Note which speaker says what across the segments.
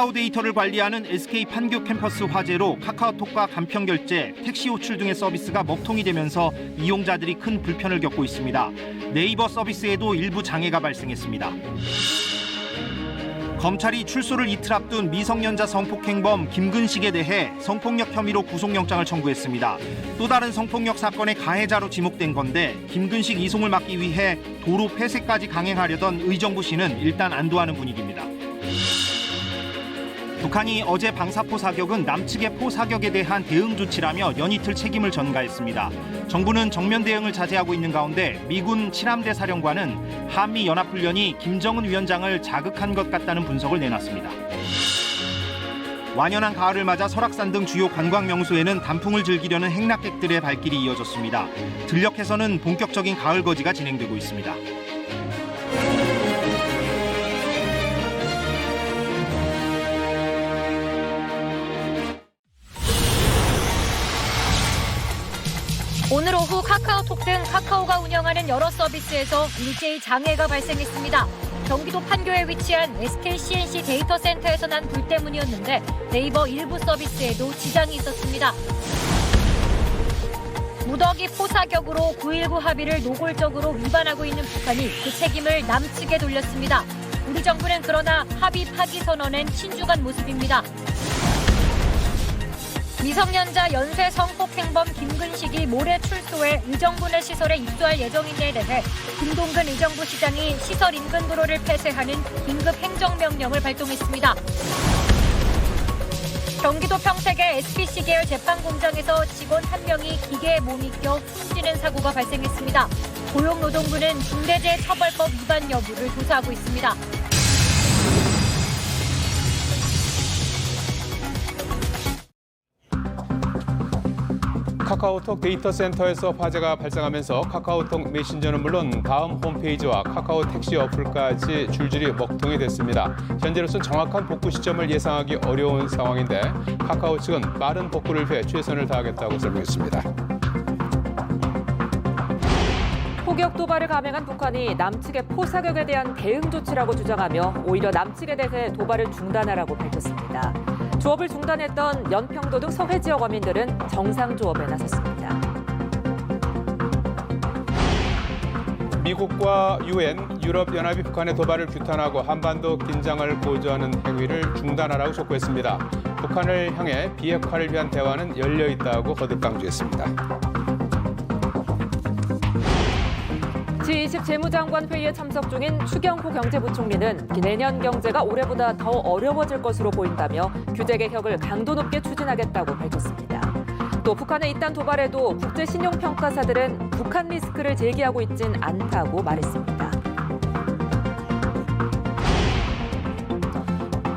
Speaker 1: 카카오 데이터를 관리하는 SK 판교 캠퍼스 화재로 카카오톡과 간편결제, 택시 호출 등의 서비스가 먹통이 되면서 이용자들이 큰 불편을 겪고 있습니다. 네이버 서비스에도 일부 장애가 발생했습니다. 검찰이 출소를 이틀 앞둔 미성년자 성폭행범 김근식에 대해 성폭력 혐의로 구속영장을 청구했습니다. 또 다른 성폭력 사건의 가해자로 지목된 건데 김근식 이송을 막기 위해 도로 폐쇄까지 강행하려던 의정부 시는 일단 안도하는 분위기입니다. 북한이 어제 방사포 사격은 남측의 포 사격에 대한 대응 조치라며 연이틀 책임을 전가했습니다. 정부는 정면 대응을 자제하고 있는 가운데 미군 7함대 사령관은 한미연합훈련이 김정은 위원장을 자극한 것 같다는 분석을 내놨습니다. 완연한 가을을 맞아 설악산 등 주요 관광 명소에는 단풍을 즐기려는 행락객들의 발길이 이어졌습니다. 들녘에서는 본격적인 가을 거지가 진행되고 있습니다.
Speaker 2: 오늘 오후 카카오톡 등 카카오가 운영하는 여러 서비스에서 일제히 장애가 발생했습니다. 경기도 판교에 위치한 SK CNC 데이터 센터에서 난 불 때문이었는데 네이버 일부 서비스에도 지장이 있었습니다. 무더기 포사격으로 9.19 합의를 노골적으로 위반하고 있는 북한이 그 책임을 남측에 돌렸습니다. 우리 정부는 그러나 합의 파기 선언엔 신중한 모습입니다. 미성년자 연쇄 성폭행범 김근식이 모레 출소해 의정부 내 시설에 입소할 예정인데 대해 김동근 의정부 시장이 시설 인근 도로를 폐쇄하는 긴급 행정명령을 발동했습니다. 경기도 평택의 SPC 계열 제빵공장에서 직원 한 명이 기계에 몸이 껴 숨지는 사고가 발생했습니다. 고용노동부는 중대재해처벌법 위반 여부를 조사하고 있습니다.
Speaker 3: 카카오톡 데이터 센터에서 화재가 발생하면서 카카오톡 메신저는 물론 다음 홈페이지와 카카오 택시 어플까지 줄줄이 먹통이 됐습니다. 현재로서는 정확한 복구 시점을 예상하기 어려운 상황인데 카카오 측은 빠른 복구를 위해 최선을 다하겠다고 설명했습니다.
Speaker 4: 폭격 도발을 감행한 북한이 남측의 포사격에 대한 대응 조치라고 주장하며 오히려 남측에 대해 도발을 중단하라고 밝혔습니다. 조업을 중단했던 연평도 등 서해 지역 어민들은 정상조업에 나섰습니다.
Speaker 3: 미국과 UN, 유럽연합이 북한의 도발을 규탄하고 한반도 긴장을 고조하는 행위를 중단하라고 촉구했습니다. 북한을 향해 비핵화를 위한 대화는 열려 있다고 거듭 강조했습니다.
Speaker 4: G20 재무장관 회의에 참석 중인 추경호 경제부총리는 내년 경제가 올해보다 더 어려워질 것으로 보인다며 규제 개혁을 강도 높게 추진하겠다고 밝혔습니다. 또 북한의 이딴 도발에도 국제신용평가사들은 북한 리스크를 제기하고 있진 않다고 말했습니다.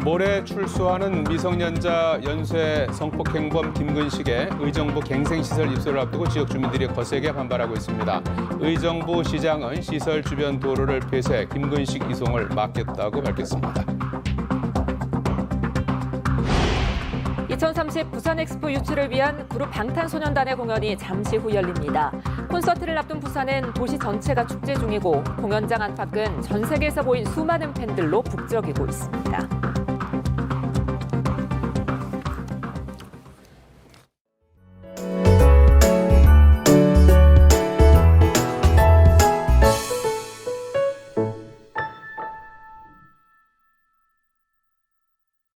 Speaker 3: 모레 출소하는 미성년자 연쇄 성폭행범 김근식의 의정부 갱생시설 입소를 앞두고 지역 주민들이 거세게 반발하고 있습니다. 의정부 시장은 시설 주변 도로를 폐쇄해 김근식 이송을 막겠다고 밝혔습니다.
Speaker 4: 2030 부산 엑스포 유치를 위한 그룹 방탄소년단의 공연이 잠시 후 열립니다. 콘서트를 앞둔 부산은 도시 전체가 축제 중이고 공연장 안팎은 전 세계에서 모인 수많은 팬들로 북적이고 있습니다.